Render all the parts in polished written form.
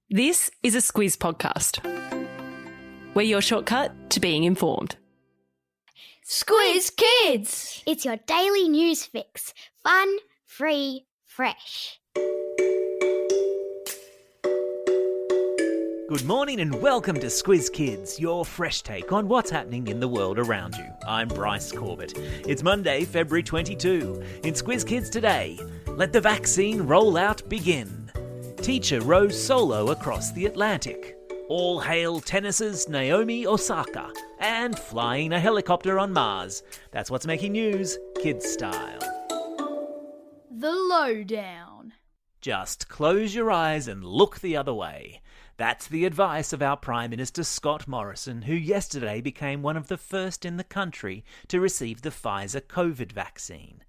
This is a Squiz podcast. We're your shortcut to being informed. Squiz Kids! It's your daily news fix. Fun, free, fresh. Good morning and welcome to Squiz Kids, your fresh take on what's happening in the world around you. I'm Bryce Corbett. It's Monday, February 22. In Squiz Kids today, let the vaccine rollout begin. Teacher rows solo across the Atlantic. All hail tennis's Naomi Osaka. And flying a helicopter on Mars. That's what's making news, kids style. The lowdown. Just close your eyes and look the other way. That's the advice of our Prime Minister Scott Morrison, who yesterday became one of the first in the country to receive the Pfizer COVID vaccine.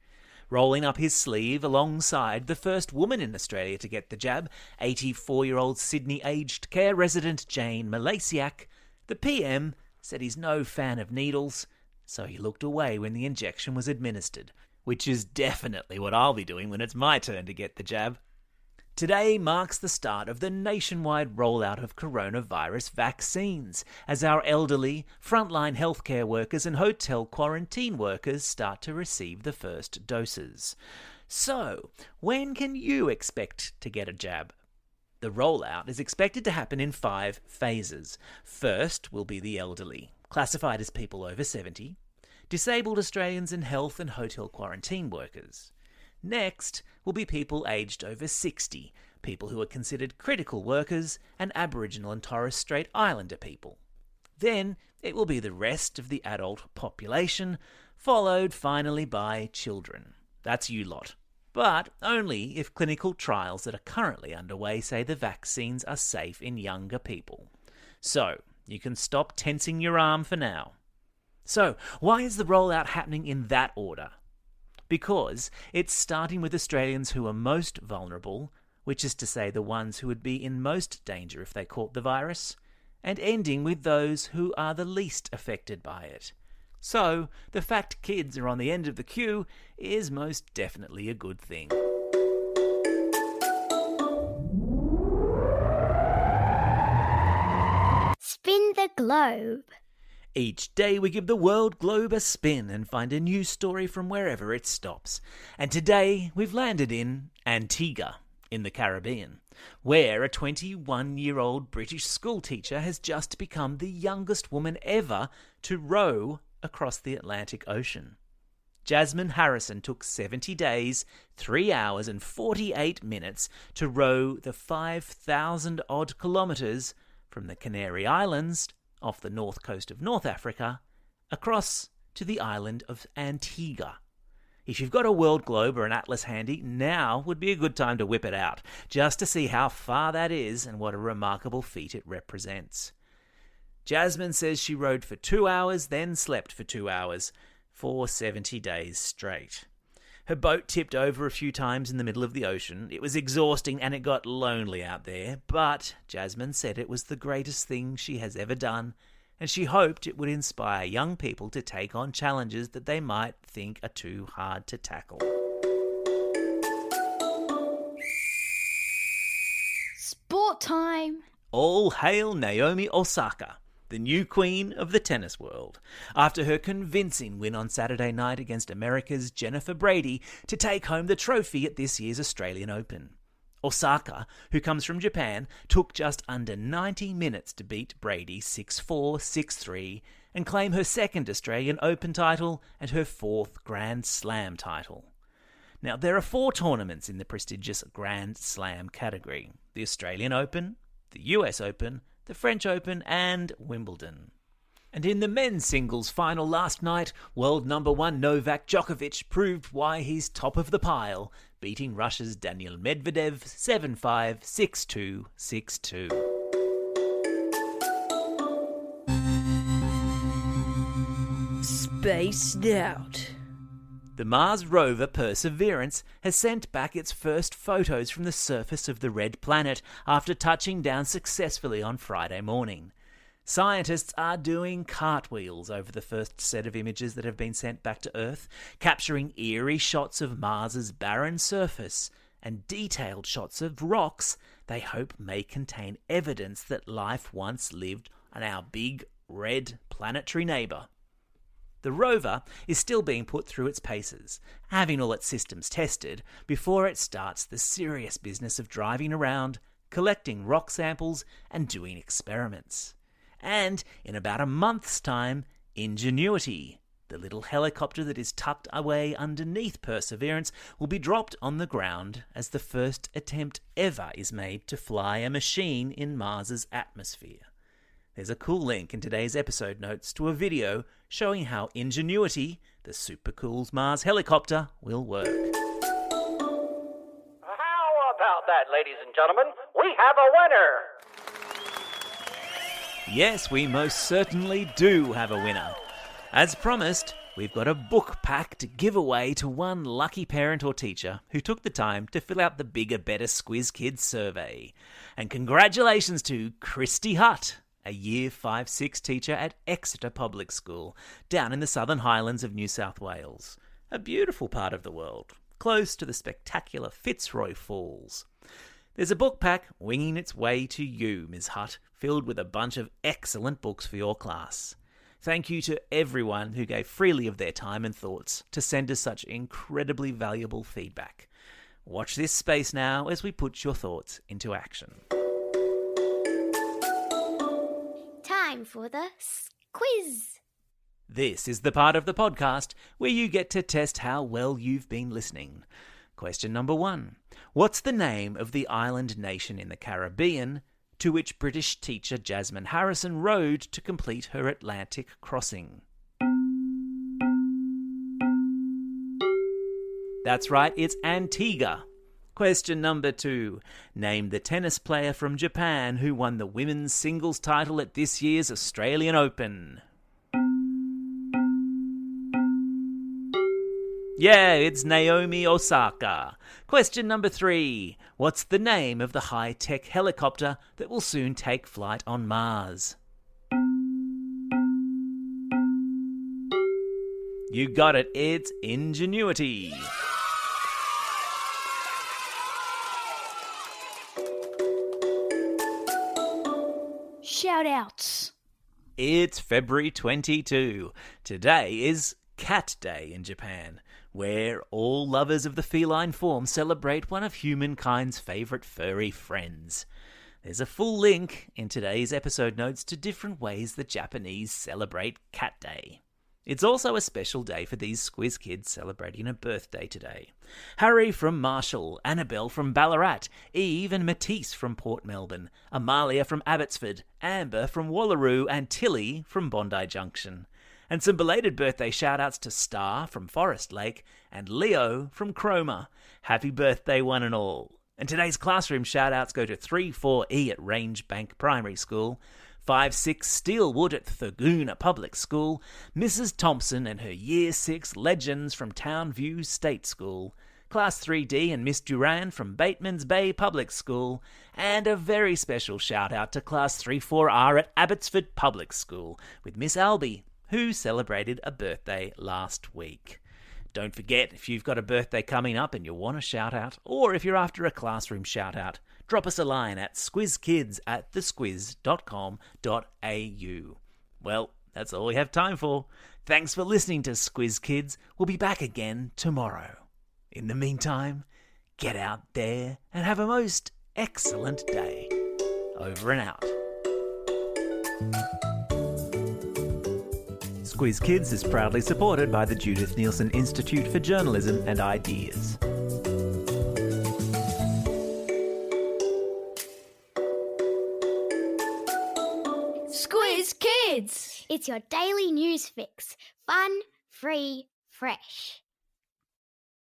Rolling up his sleeve alongside the first woman in Australia to get the jab, 84-year-old Sydney aged care resident Jane Malasiak, the PM said he's no fan of needles, so he looked away when the injection was administered, which is definitely what I'll be doing when it's my turn to get the jab. Today marks the start of the nationwide rollout of coronavirus vaccines, as our elderly, frontline healthcare workers and hotel quarantine workers start to receive the first doses. So, when can you expect to get a jab? The rollout is expected to happen in 5 phases. First will be the elderly, classified as people over 70, disabled Australians and health and hotel quarantine workers. Next will be people aged over 60, people who are considered critical workers, and Aboriginal and Torres Strait Islander people. Then it will be the rest of the adult population, followed finally by children. That's you lot. But only if clinical trials that are currently underway say the vaccines are safe in younger people. So, you can stop tensing your arm for now. So, why is the rollout happening in that order? Because it's starting with Australians who are most vulnerable, which is to say the ones who would be in most danger if they caught the virus, and ending with those who are the least affected by it. So, the fact kids are on the end of the queue is most definitely a good thing. Spin the globe. Each day we give the world globe a spin and find a new story from wherever it stops. And today we've landed in Antigua, in the Caribbean, where a 21-year-old British schoolteacher has just become the youngest woman ever to row across the Atlantic Ocean. Jasmine Harrison took 70 days, 3 hours and 48 minutes to row the 5,000-odd kilometres from the Canary Islands off the north coast of North Africa, across to the island of Antigua. If you've got a world globe or an atlas handy, now would be a good time to whip it out, just to see how far that is and what a remarkable feat it represents. Jasmine says she rowed for 2 hours, then slept for 2 hours, for 70 days straight. Her boat tipped over a few times in the middle of the ocean. It was exhausting and it got lonely out there, but Jasmine said it was the greatest thing she has ever done, and she hoped it would inspire young people to take on challenges that they might think are too hard to tackle. Sport time. All hail Naomi Osaka, the new queen of the tennis world, after her convincing win on Saturday night against America's Jennifer Brady to take home the trophy at this year's Australian Open. Osaka, who comes from Japan, took just under 90 minutes to beat Brady 6-4, 6-3 and claim her second Australian Open title and her 4th Grand Slam title. Now, there are 4 tournaments in the prestigious Grand Slam category: the Australian Open, the US Open, the French Open and Wimbledon. And in the men's singles final last night, world number 1 Novak Djokovic proved why he's top of the pile, beating Russia's Daniil Medvedev 7-5, 6-2, 6-2. Spaced out. The Mars rover Perseverance has sent back its first photos from the surface of the red planet after touching down successfully on Friday morning. Scientists are doing cartwheels over the first set of images that have been sent back to Earth, capturing eerie shots of Mars's barren surface and detailed shots of rocks they hope may contain evidence that life once lived on our big, red planetary neighbour. The rover is still being put through its paces, having all its systems tested before it starts the serious business of driving around, collecting rock samples and doing experiments. And in about a month's time, Ingenuity, the little helicopter that is tucked away underneath Perseverance, will be dropped on the ground as the first attempt ever is made to fly a machine in Mars's atmosphere. There's a cool link in today's episode notes to a video showing how Ingenuity, the super cool Mars helicopter, will work. How about that, ladies and gentlemen? We have a winner! Yes, we most certainly do have a winner. As promised, we've got a book pack to give away to one lucky parent or teacher who took the time to fill out the Bigger Better Squiz Kids survey. And congratulations to Christy Hutt, a Year 5-6 teacher at Exeter Public School, down in the Southern Highlands of New South Wales. A beautiful part of the world, close to the spectacular Fitzroy Falls. There's a book pack winging its way to you, Ms. Hutt, filled with a bunch of excellent books for your class. Thank you to everyone who gave freely of their time and thoughts to send us such incredibly valuable feedback. Watch this space now as we put your thoughts into action. Time for the Squiz. This is the part of the podcast where you get to test how well you've been listening. Question number 1. What's the name of the island nation in the Caribbean to which British teacher Jasmine Harrison rowed to complete her Atlantic crossing? That's right, it's Antigua. Question number 2. Name the tennis player from Japan who won the women's singles title at this year's Australian Open. Yeah, it's Naomi Osaka. Question number 3. What's the name of the high-tech helicopter that will soon take flight on Mars? You got it, it's Ingenuity. Shout-outs. It's February 22. Today is Cat Day in Japan, where all lovers of the feline form celebrate one of humankind's favourite furry friends. There's a full link in today's episode notes to different ways the Japanese celebrate Cat Day. It's also a special day for these Squiz Kids celebrating a birthday today. Harry from Marshall, Annabelle from Ballarat, Eve and Matisse from Port Melbourne, Amalia from Abbotsford, Amber from Wallaroo and Tilly from Bondi Junction. And some belated birthday shout-outs to Star from Forest Lake and Leo from Cromer. Happy birthday one and all. And today's classroom shout-outs go to 3-4E at Rangebank Primary School, 5-6 Steelwood at Thurgoona Public School, Mrs. Thompson and her Year 6 legends from Townview State School, Class 3D and Miss Duran from Bateman's Bay Public School, and a very special shout-out to Class 3-4R at Abbotsford Public School with Miss Albie, who celebrated a birthday last week. Don't forget, if you've got a birthday coming up and you want a shout-out, or if you're after a classroom shout-out, drop us a line at squizkids@thesquiz.com.au. Well, that's all we have time for. Thanks for listening to Squiz Kids. We'll be back again tomorrow. In the meantime, get out there and have a most excellent day. Over and out. Squiz Kids is proudly supported by the Judith Neilson Institute for Journalism and Ideas. Squiz Kids! It's your daily news fix. Fun, free, fresh.